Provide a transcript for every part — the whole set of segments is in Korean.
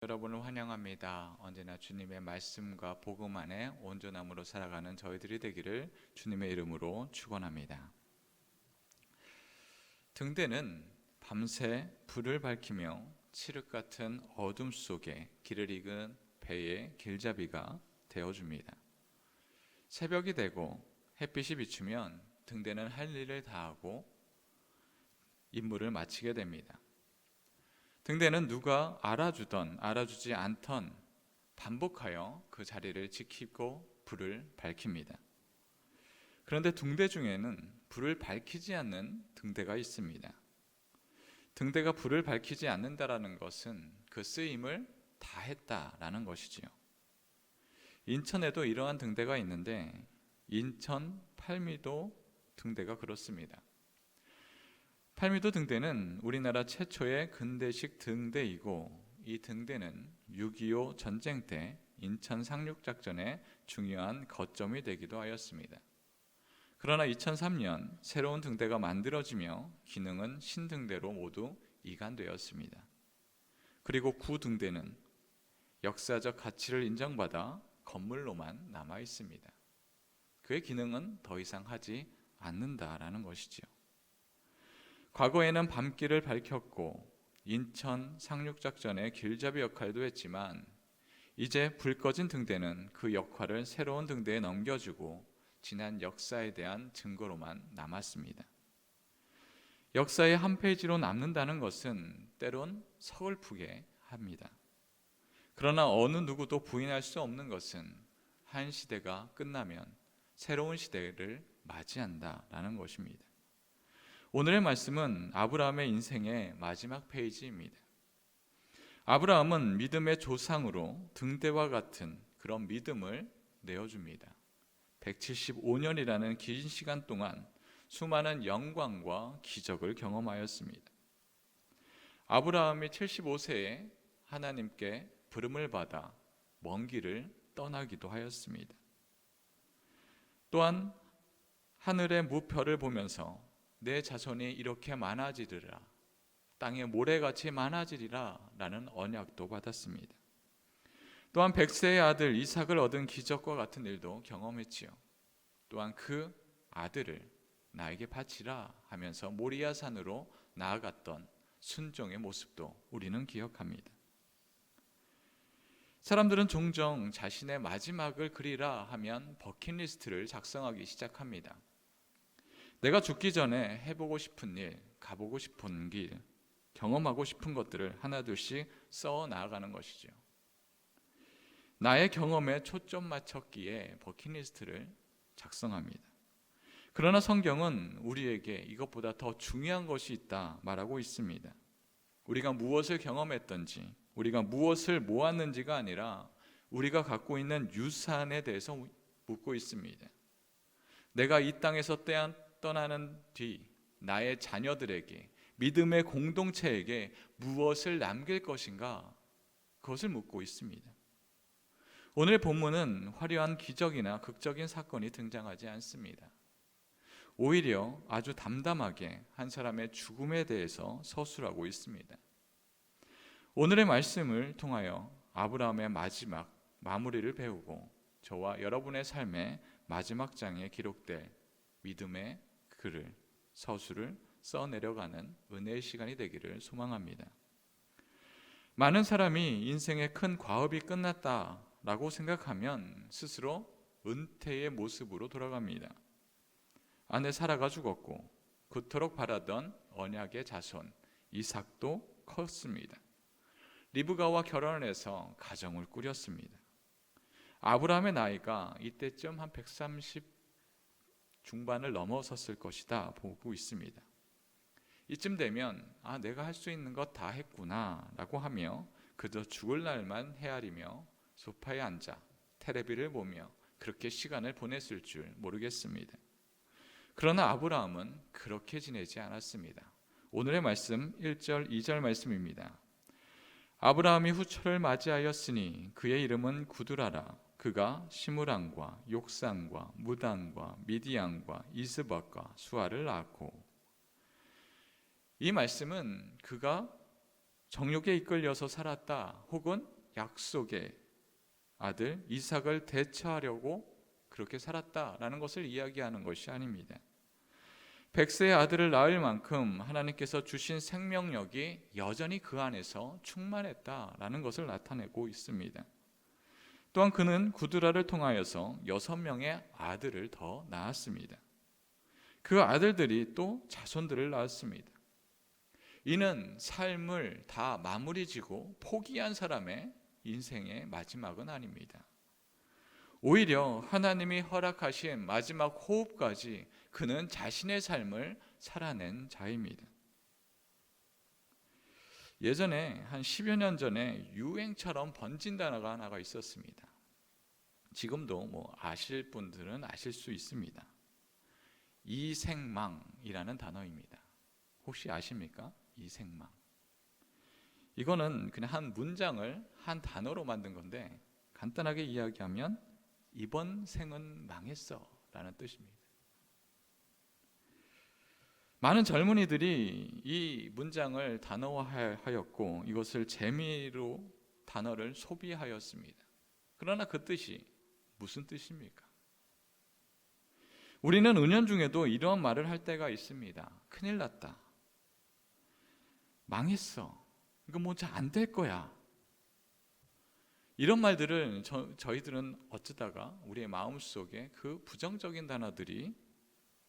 여러분을 환영합니다. 언제나 주님의 말씀과 복음 안에 온전함으로 살아가는 저희들이 되기를 주님의 이름으로 축원합니다. 등대는 밤새 불을 밝히며 칠흑 같은 어둠 속에 길을 익은 배의 길잡이가 되어줍니다. 새벽이 되고 햇빛이 비추면 등대는 할 일을 다하고 임무를 마치게 됩니다. 등대는 누가 알아주던 알아주지 않던 반복하여 그 자리를 지키고 불을 밝힙니다. 그런데 등대 중에는 불을 밝히지 않는 등대가 있습니다. 등대가 불을 밝히지 않는다라는 것은 그 쓰임을 다했다라는 것이지요. 인천에도 이러한 등대가 있는데 인천 팔미도 등대가 그렇습니다. 팔미도 등대는 우리나라 최초의 근대식 등대이고 이 등대는 6.25 전쟁 때 인천 상륙작전의 중요한 거점이 되기도 하였습니다. 그러나 2003년 새로운 등대가 만들어지며 기능은 신등대로 모두 이관되었습니다. 그리고 구등대는 역사적 가치를 인정받아 건물로만 남아 있습니다. 그의 기능은 더 이상 하지 않는다라는 것이지요. 과거에는 밤길을 밝혔고 인천 상륙작전의 길잡이 역할도 했지만 이제 불 꺼진 등대는 그 역할을 새로운 등대에 넘겨주고 지난 역사에 대한 증거로만 남았습니다. 역사의 한 페이지로 남는다는 것은 때론 서글프게 합니다. 그러나 어느 누구도 부인할 수 없는 것은 한 시대가 끝나면 새로운 시대를 맞이한다라는 것입니다. 오늘의 말씀은 아브라함의 인생의 마지막 페이지입니다. 아브라함은 믿음의 조상으로 등대와 같은 그런 믿음을 내어줍니다. 175년이라는 긴 시간 동안 수많은 영광과 기적을 경험하였습니다. 아브라함이 75세에 하나님께 부름을 받아 먼 길을 떠나기도 하였습니다. 또한 하늘의 무별을 보면서 내 자손이 이렇게 많아지리라, 땅에 모래같이 많아지리라 라는 언약도 받았습니다. 또한 100세의 아들 이삭을 얻은 기적과 같은 일도 경험했지요. 또한 그 아들을 나에게 바치라 하면서 모리아 산으로 나아갔던 순종의 모습도 우리는 기억합니다. 사람들은 종종 자신의 마지막을 그리라 하면 버킷리스트를 작성하기 시작합니다. 내가 죽기 전에 해보고 싶은 일, 가보고 싶은 길, 경험하고 싶은 것들을 하나둘씩 써 나아가는 것이죠. 나의 경험에 초점 맞췄기에 버킷리스트를 작성합니다. 그러나 성경은 우리에게 이것보다 더 중요한 것이 있다 말하고 있습니다. 우리가 무엇을 경험했던지, 우리가 무엇을 모았는지가 아니라 우리가 갖고 있는 유산에 대해서 묻고 있습니다. 내가 이 땅에서 떠나는 뒤 나의 자녀들에게, 믿음의 공동체에게 무엇을 남길 것인가? 그것을 묻고 있습니다. 오늘 본문은 화려한 기적이나 극적인 사건이 등장하지 않습니다. 오히려 아주 담담하게 한 사람의 죽음에 대해서 서술하고 있습니다. 오늘의 말씀을 통하여 아브라함의 마지막 마무리를 배우고 저와 여러분의 삶의 마지막 장에 기록될 믿음의 글을, 서술을 써내려가는 은혜의 시간이 되기를 소망합니다. 많은 사람이 인생의 큰 과업이 끝났다라고 생각하면 스스로 은퇴의 모습으로 돌아갑니다. 아내 사라가 죽었고 그토록 바라던 언약의 자손 이삭도 컸습니다. 리브가와 결혼을 해서 가정을 꾸렸습니다. 아브라함의 나이가 이때쯤 한 130 중반을 넘어섰을 것이다 보고 있습니다. 이쯤 되면 내가 할 수 있는 것 다 했구나 라고 하며 그저 죽을 날만 헤아리며 소파에 앉아 테레비를 보며 그렇게 시간을 보냈을 줄 모르겠습니다. 그러나 아브라함은 그렇게 지내지 않았습니다. 오늘의 말씀 1절 2절 말씀입니다. 아브라함이 후처를 맞이하였으니 그의 이름은 구두라라. 그가 시므랑과 욕산과 무단과 미디안과 이스박과 수아를 낳았고, 이 말씀은 그가 정욕에 이끌려서 살았다, 혹은 약속의 아들 이삭을 대처하려고 그렇게 살았다라는 것을 이야기하는 것이 아닙니다. 100세의 아들을 낳을 만큼 하나님께서 주신 생명력이 여전히 그 안에서 충만했다라는 것을 나타내고 있습니다. 또한 그는 구두라를 통하여서 6명의 아들을 더 낳았습니다. 그 아들들이 또 자손들을 낳았습니다. 이는 삶을 다 마무리 지고 포기한 사람의 인생의 마지막은 아닙니다. 오히려 하나님이 허락하신 마지막 호흡까지 그는 자신의 삶을 살아낸 자입니다. 예전에 한 10여 년 전에 유행처럼 번진 단어가 하나가 있었습니다. 지금도 아실 분들은 아실 수 있습니다. 이생망이라는 단어입니다. 혹시 아십니까? 이생망. 이거는 그냥 한 문장을 한 단어로 만든 건데, 간단하게 이야기하면 이번 생은 망했어 라는 뜻입니다. 많은 젊은이들이 이 문장을 단어화하였고 이것을 재미로 단어를 소비하였습니다. 그러나 그 뜻이 무슨 뜻입니까? 우리는 은연중에도 이런 말을 할 때가 있습니다. 큰일 났다, 망했어, 이거 뭐 잘 안 될 거야. 이런 말들을 저희들은 어쩌다가 우리의 마음속에 그 부정적인 단어들이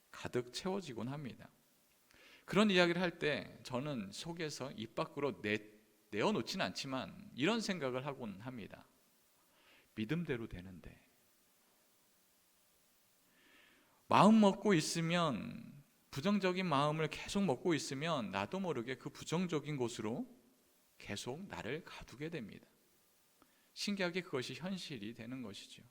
가득 채워지곤 합니다. 그런 이야기를 할 때 저는 속에서 입 밖으로 내어놓지는 않지만 이런 생각을 하곤 합니다. 믿음대로 되는데. 마음 먹고 있으면, 부정적인 마음을 계속 먹고 있으면 나도 모르게 그 부정적인 곳으로 계속 나를 가두게 됩니다. 신기하게 그것이 현실이 되는 것이죠.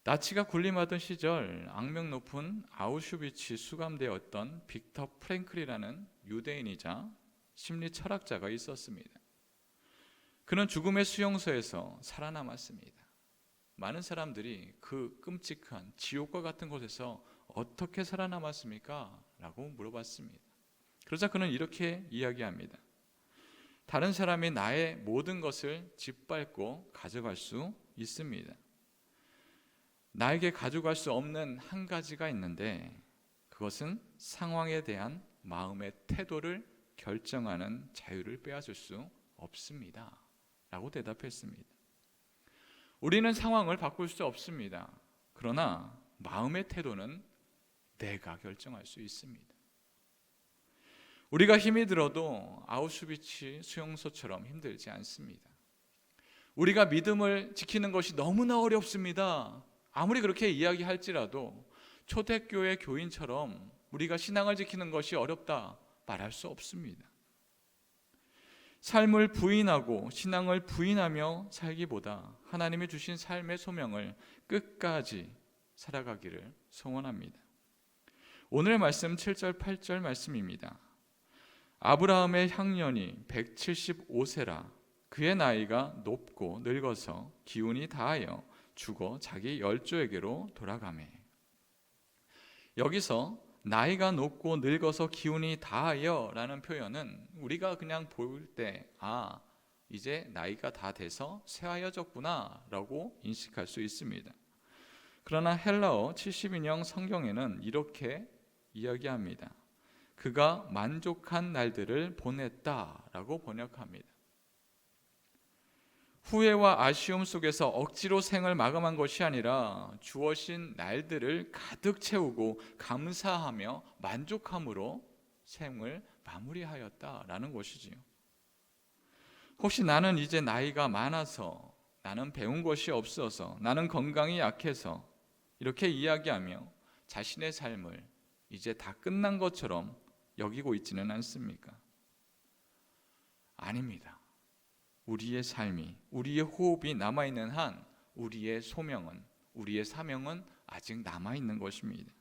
나치가 군림하던 시절 악명 높은 아우슈비츠 수감되었던 빅터 프랭클이라는 유대인이자 심리 철학자가 있었습니다. 그는 죽음의 수용소에서 살아남았습니다. 많은 사람들이 그 끔찍한 지옥과 같은 곳에서 어떻게 살아남았습니까? 라고 물어봤습니다. 그러자 그는 이렇게 이야기합니다. 다른 사람이 나의 모든 것을 짓밟고 가져갈 수 있습니다. 나에게 가져갈 수 없는 한 가지가 있는데 그것은 상황에 대한 마음의 태도를 결정하는 자유를 빼앗을 수 없습니다. 라고 대답했습니다. 우리는 상황을 바꿀 수 없습니다. 그러나 마음의 태도는 내가 결정할 수 있습니다. 우리가 힘이 들어도 아우슈비츠 수용소처럼 힘들지 않습니다. 우리가 믿음을 지키는 것이 너무나 어렵습니다. 아무리 그렇게 이야기할지라도 초대교회 교인처럼 우리가 신앙을 지키는 것이 어렵다 말할 수 없습니다. 삶을 부인하고 신앙을 부인하며 살기보다 하나님이 주신 삶의 소명을 끝까지 살아가기를 소원합니다. 오늘의 말씀 7절 8절 말씀입니다. 아브라함의 향년이 175세라 그의 나이가 높고 늙어서 기운이 다하여 죽어 자기 열조에게로 돌아가매. 여기서 나이가 높고 늙어서 기운이 다하여 라는 표현은 우리가 그냥 볼 때 이제 나이가 다 돼서 쇠하여졌구나 라고 인식할 수 있습니다. 그러나 헬라어 70인형 성경에는 이렇게 이야기합니다. 그가 만족한 날들을 보냈다라고 번역합니다. 후회와 아쉬움 속에서 억지로 생을 마감한 것이 아니라 주어진 날들을 가득 채우고 감사하며 만족함으로 생을 마무리하였다라는 것이지요. 혹시 나는 이제 나이가 많아서, 나는 배운 것이 없어서, 나는 건강이 약해서 이렇게 이야기하며 자신의 삶을 이제 다 끝난 것처럼 여기고 있지는 않습니까? 아닙니다. 우리의 삶이, 우리의 호흡이 남아있는 한 우리의 소명은, 우리의 사명은 아직 남아있는 것입니다.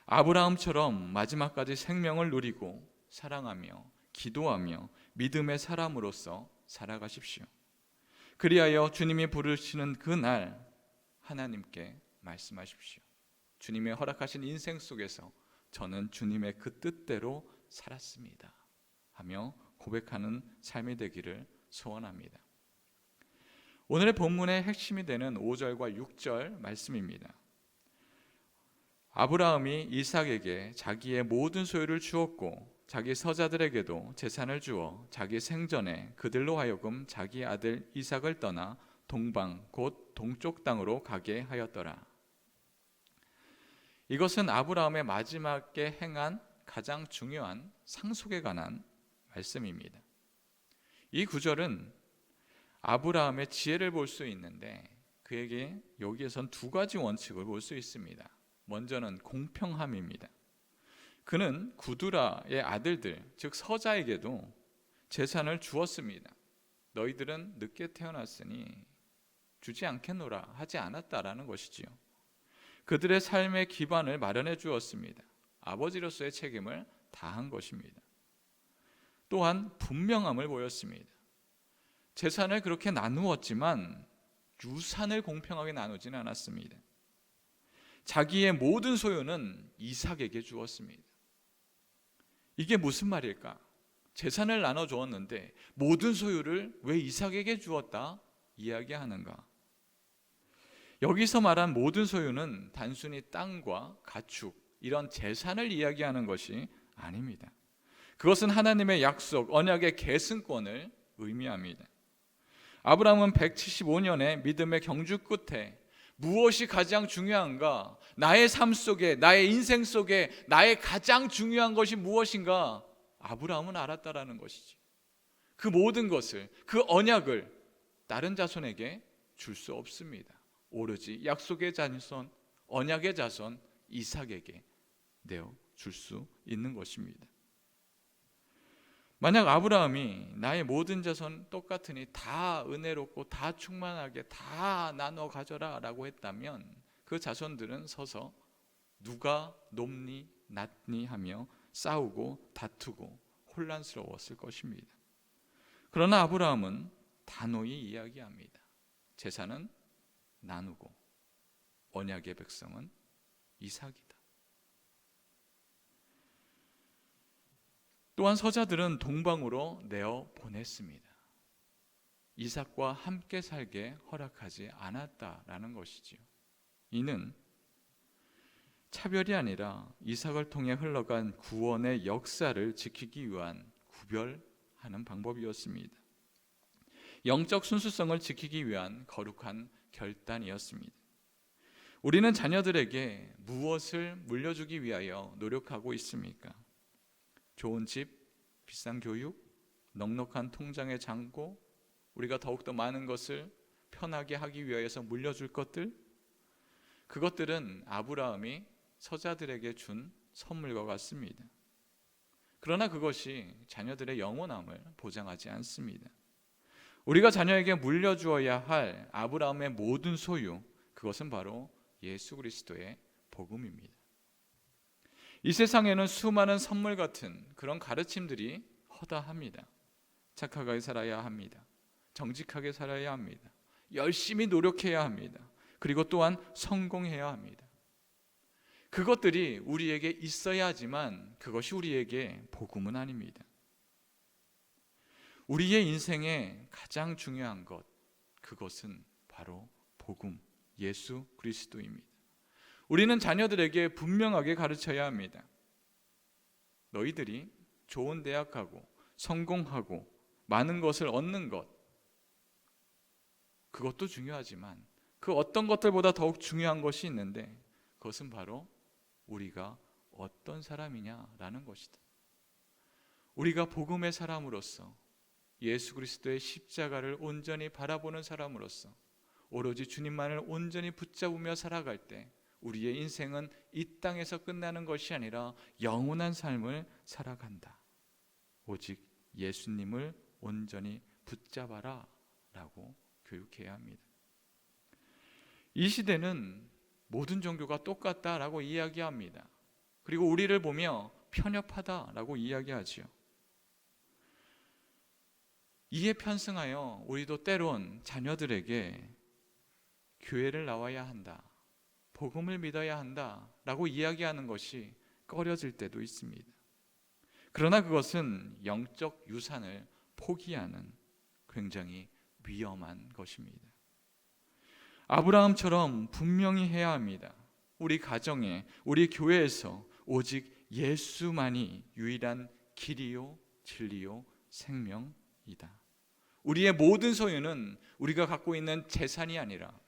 아브라함처럼 마지막까지 생명을 누리고 사랑하며 기도하며 믿음의 사람으로서 살아가십시오. 그리하여 주님이 부르시는 그날 하나님께 말씀하십시오. 주님의 허락하신 인생 속에서 저는 주님의 그 뜻대로 살았습니다. 하며 고백하는 삶이 되기를 소원합니다. 오늘의 본문의 핵심이 되는 5절과 6절 말씀입니다. 아브라함이 이삭에게 자기의 모든 소유를 주었고 자기 서자들에게도 재산을 주어 자기 생전에 그들로 하여금 자기 아들 이삭을 떠나 동방 곧 동쪽 땅으로 가게 하였더라. 이것은 아브라함의 마지막에 행한 가장 중요한 상속에 관한 말씀입니다. 이 구절은 아브라함의 지혜를 볼 수 있는데 그에게 여기에선 두 가지 원칙을 볼 수 있습니다. 먼저는 공평함입니다. 그는 구두라의 아들들, 즉 서자에게도 재산을 주었습니다. 너희들은 늦게 태어났으니 주지 않겠노라 하지 않았다라는 것이지요. 그들의 삶의 기반을 마련해 주었습니다. 아버지로서의 책임을 다한 것입니다. 또한 분명함을 보였습니다. 재산을 그렇게 나누었지만 유산을 공평하게 나누지는 않았습니다. 자기의 모든 소유는 이삭에게 주었습니다. 이게 무슨 말일까? 재산을 나눠 주었는데 모든 소유를 왜 이삭에게 주었다 이야기하는가? 여기서 말한 모든 소유는 단순히 땅과 가축, 이런 재산을 이야기하는 것이 아닙니다. 그것은 하나님의 약속, 언약의 계승권을 의미합니다. 아브라함은 175년의 믿음의 경주 끝에 무엇이 가장 중요한가? 나의 삶 속에, 나의 인생 속에 나의 가장 중요한 것이 무엇인가? 아브라함은 알았다라는 것이지. 그 모든 것을, 그 언약을 다른 자손에게 줄 수 없습니다. 오로지 약속의 자손, 언약의 자손 이삭에게 내어 줄 수 있는 것입니다. 만약 아브라함이 나의 모든 자손 똑같으니 다 은혜롭고 다 충만하게 다 나눠 가져라 라고 했다면 그 자손들은 서서 누가 높니 낮니 하며 싸우고 다투고 혼란스러웠을 것입니다. 그러나 아브라함은 단호히 이야기합니다. 재산은 나누고 언약의 백성은 이삭이다. 또한 서자들은 동방으로 내어 보냈습니다. 이삭과 함께 살게 허락하지 않았다라는 것이지요. 이는 차별이 아니라 이삭을 통해 흘러간 구원의 역사를 지키기 위한 구별하는 방법이었습니다. 영적 순수성을 지키기 위한 거룩한 결단이었습니다. 우리는 자녀들에게 무엇을 물려주기 위하여 노력하고 있습니까? 좋은 집, 비싼 교육, 넉넉한 통장의 잔고, 우리가 더욱더 많은 것을 편하게 하기 위하여서 물려줄 것들, 그것들은 아브라함이 서자들에게 준 선물과 같습니다. 그러나 그것이 자녀들의 영원함을 보장하지 않습니다. 우리가 자녀에게 물려주어야 할 아브라함의 모든 소유, 그것은 바로 예수 그리스도의 복음입니다. 이 세상에는 수많은 선물 같은 그런 가르침들이 허다합니다. 착하게 살아야 합니다. 정직하게 살아야 합니다. 열심히 노력해야 합니다. 그리고 또한 성공해야 합니다. 그것들이 우리에게 있어야 하지만 그것이 우리에게 복음은 아닙니다. 우리의 인생에 가장 중요한 것, 그것은 바로 복음, 예수 그리스도입니다. 우리는 자녀들에게 분명하게 가르쳐야 합니다. 너희들이 좋은 대학 가고 성공하고 많은 것을 얻는 것, 그것도 중요하지만 그 어떤 것들보다 더욱 중요한 것이 있는데 그것은 바로 우리가 어떤 사람이냐라는 것이다. 우리가 복음의 사람으로서 예수 그리스도의 십자가를 온전히 바라보는 사람으로서 오로지 주님만을 온전히 붙잡으며 살아갈 때 우리의 인생은 이 땅에서 끝나는 것이 아니라 영원한 삶을 살아간다. 오직 예수님을 온전히 붙잡아라 라고 교육해야 합니다. 이 시대는 모든 종교가 똑같다라고 이야기합니다. 그리고 우리를 보며 편협하다라고 이야기하지요. 이에 편승하여 우리도 때론 자녀들에게 교회를 나와야 한다, 복음을 믿어야 한다라고 이야기하는 것이 꺼려질 때도 있습니다. 그러나 그것은 영적 유산을 포기하는 굉장히 위험한 것입니다. 아브라함처럼 분명히 해야 합니다. 우리 가정에, 우리 교회에서 오직 예수만이 유일한 길이요, 진리요, 생명이다. 우리의 모든 소유는 우리가 갖고 있는 재산이 아니라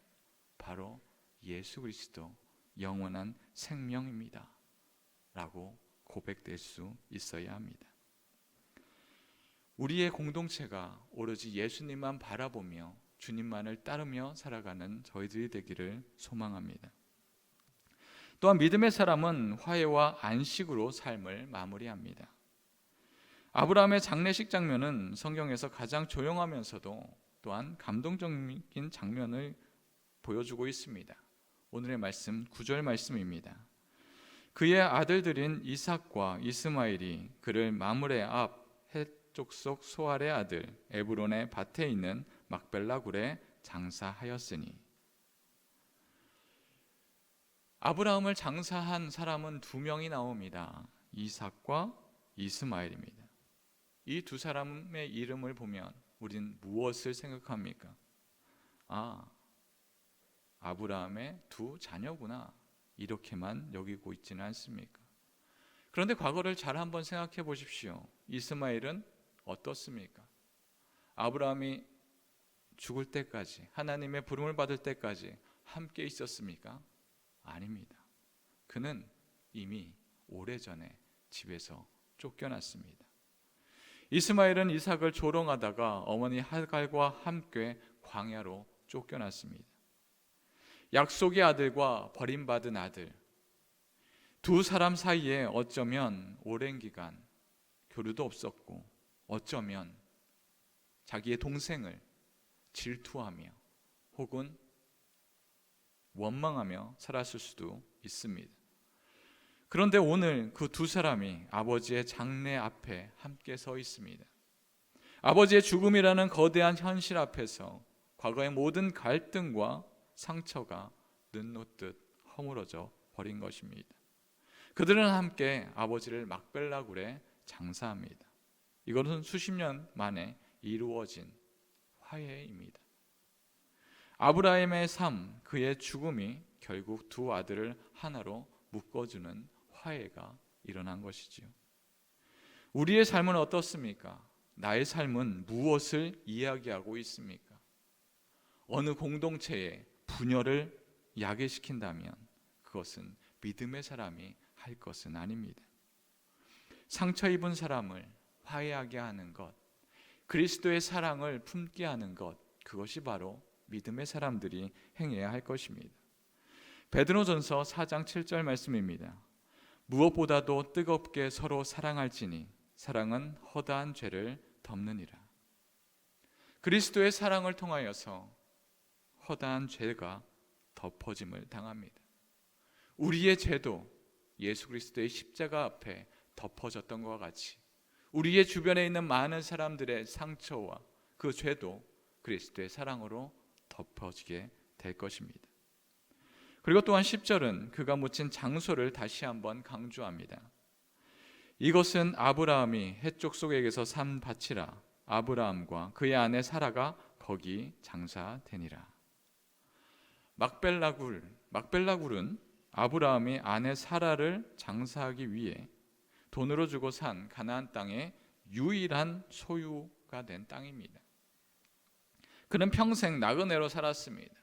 바로 예수 그리스도 영원한 생명입니다 라고 고백될 수 있어야 합니다. 우리의 공동체가 오로지 예수님만 바라보며 주님만을 따르며 살아가는 저희들이 되기를 소망합니다. 또한 믿음의 사람은 화해와 안식으로 삶을 마무리합니다. 아브라함의 장례식 장면은 성경에서 가장 조용하면서도 또한 감동적인 장면을 보여주고 있습니다. 오늘의 말씀 9절 말씀입니다. 그의 아들들인 이삭과 이스마엘이 그를 마므레 앞 헷족속 소알의 아들 에브론의 밭에 있는 막벨라 굴에 장사하였으니. 아브라함을 장사한 사람은 두 명이 나옵니다. 이삭과 이스마엘입니다. 이 두 사람의 이름을 보면 우린 무엇을 생각합니까? 아브라함의 두 자녀구나, 이렇게만 여기고 있지는 않습니까? 그런데 과거를 잘 한번 생각해 보십시오. 이스마엘은 어떻습니까? 아브라함이 죽을 때까지, 하나님의 부름을 받을 때까지 함께 있었습니까? 아닙니다. 그는 이미 오래전에 집에서 쫓겨났습니다. 이스마엘은 이삭을 조롱하다가 어머니 하갈과 함께 광야로 쫓겨났습니다. 약속의 아들과 버림받은 아들, 두 사람 사이에 어쩌면 오랜 기간 교류도 없었고, 어쩌면 자기의 동생을 질투하며 혹은 원망하며 살았을 수도 있습니다. 그런데 오늘 그 두 사람이 아버지의 장례 앞에 함께 서 있습니다. 아버지의 죽음이라는 거대한 현실 앞에서 과거의 모든 갈등과 상처가 눈놓듯 허물어져 버린 것입니다. 그들은 함께 아버지를 막벨라 굴에 장사합니다. 이것은 수십 년 만에 이루어진 화해입니다. 아브라함의 삶, 그의 죽음이 결국 두 아들을 하나로 묶어주는 화해가 일어난 것이지요. 우리의 삶은 어떻습니까? 나의 삶은 무엇을 이야기하고 있습니까? 어느 공동체에 분열을 야기시킨다면 그것은 믿음의 사람이 할 것은 아닙니다. 상처 입은 사람을 화해하게 하는 것, 그리스도의 사랑을 품게 하는 것, 그것이 바로 믿음의 사람들이 행해야 할 것입니다. 베드로전서 4장 7절 말씀입니다. 무엇보다도 뜨겁게 서로 사랑할지니 사랑은 허다한 죄를 덮느니라. 그리스도의 사랑을 통하여서 허다한 죄가 덮어짐을 당합니다. 우리의 죄도 예수 그리스도의 십자가 앞에 덮어졌던 것과 같이 우리의 주변에 있는 많은 사람들의 상처와 그 죄도 그리스도의 사랑으로 덮어지게 될 것입니다. 그리고 또한 10절은 그가 묻힌 장소를 다시 한번 강조합니다. 이것은 아브라함이 헷족속에게서 산 밭이라 아브라함과 그의 아내 사라가 거기 장사되니라. 막벨라굴은 아브라함이 아내 사라를 장사하기 위해 돈으로 주고 산 가나안 땅의 유일한 소유가 된 땅입니다. 그는 평생 나그네로 살았습니다.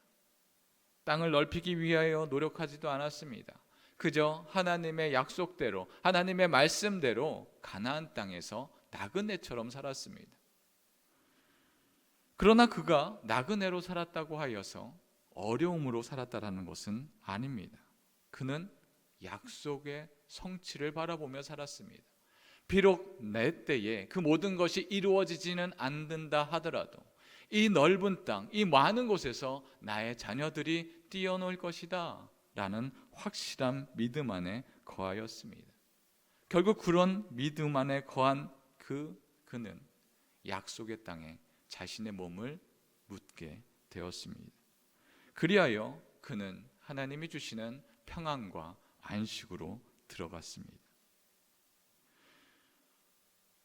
땅을 넓히기 위하여 노력하지도 않았습니다. 그저 하나님의 약속대로, 하나님의 말씀대로 가나안 땅에서 나그네처럼 살았습니다. 그러나 그가 나그네로 살았다고 하여서 어려움으로 살았다라는 것은 아닙니다. 그는 약속의 성취를 바라보며 살았습니다. 비록 내 때에 그 모든 것이 이루어지지는 않는다 하더라도 이 넓은 땅, 이 많은 곳에서 나의 자녀들이 뛰어놀 것이다 라는 확실한 믿음 안에 거하였습니다. 결국 그런 믿음 안에 거한 그는 약속의 땅에 자신의 몸을 묻게 되었습니다. 그리하여 그는 하나님이 주시는 평안과 안식으로 들어갔습니다.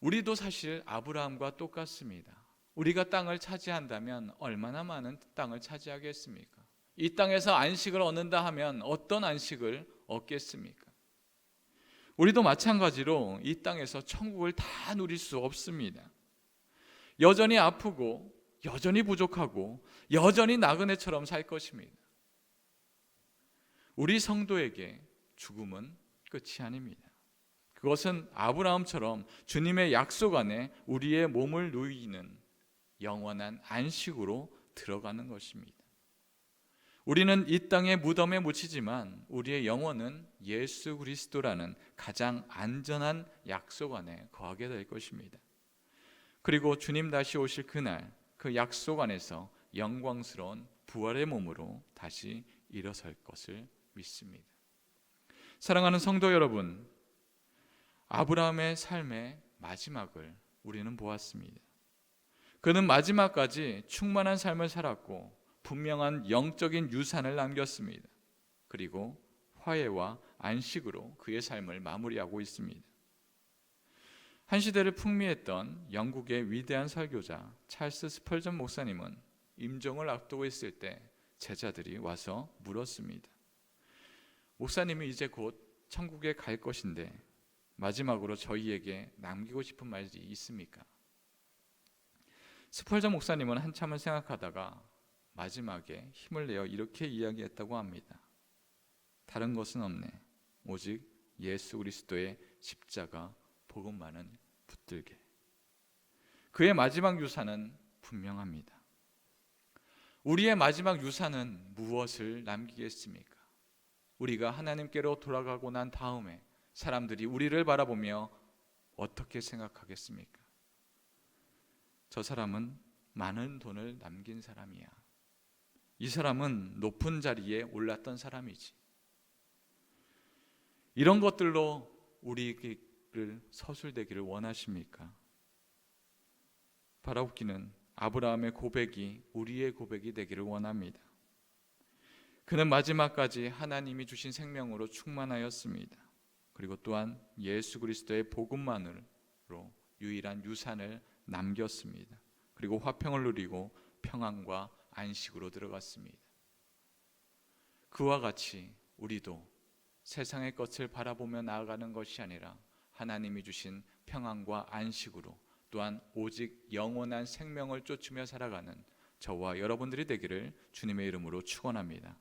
우리도 사실 아브라함과 똑같습니다. 우리가 땅을 차지한다면 얼마나 많은 땅을 차지하겠습니까? 이 땅에서 안식을 얻는다 하면 어떤 안식을 얻겠습니까? 우리도 마찬가지로 이 땅에서 천국을 다 누릴 수 없습니다. 여전히 아프고 여전히 부족하고 여전히 나그네처럼 살 것입니다. 우리 성도에게 죽음은 끝이 아닙니다. 그것은 아브라함처럼 주님의 약속 안에 우리의 몸을 누이는 영원한 안식으로 들어가는 것입니다. 우리는 이 땅의 무덤에 묻히지만 우리의 영혼은 예수 그리스도라는 가장 안전한 약속 안에 거하게 될 것입니다. 그리고 주님 다시 오실 그날 그 약속 안에서 영광스러운 부활의 몸으로 다시 일어설 것을 믿습니다. 사랑하는 성도 여러분, 아브라함의 삶의 마지막을 우리는 보았습니다. 그는 마지막까지 충만한 삶을 살았고 분명한 영적인 유산을 남겼습니다. 그리고 화해와 안식으로 그의 삶을 마무리하고 있습니다. 한 시대를 풍미했던 영국의 위대한 설교자 찰스 스펄전 목사님은 임종을 앞두고 있을 때 제자들이 와서 물었습니다. 목사님이 이제 곧 천국에 갈 것인데 마지막으로 저희에게 남기고 싶은 말이 있습니까? 스펄전 목사님은 한참을 생각하다가 마지막에 힘을 내어 이렇게 이야기했다고 합니다. 다른 것은 없네. 오직 예수 그리스도의 십자가 복음만은 붙들게. 그의 마지막 유산은 분명합니다. 우리의 마지막 유산은 무엇을 남기겠습니까? 우리가 하나님께로 돌아가고 난 다음에 사람들이 우리를 바라보며 어떻게 생각하겠습니까? 저 사람은 많은 돈을 남긴 사람이야. 이 사람은 높은 자리에 올랐던 사람이지. 이런 것들로 우리를 서술되기를 원하십니까? 바라옵기는 아브라함의 고백이 우리의 고백이 되기를 원합니다. 그는 마지막까지 하나님이 주신 생명으로 충만하였습니다. 그리고 또한 예수 그리스도의 복음만으로 유일한 유산을 남겼습니다. 그리고 화평을 누리고 평안과 안식으로 들어갔습니다. 그와 같이 우리도 세상의 것을 바라보며 나아가는 것이 아니라 하나님이 주신 평안과 안식으로 또한 오직 영원한 생명을 쫓으며 살아가는 저와 여러분들이 되기를 주님의 이름으로 축원합니다.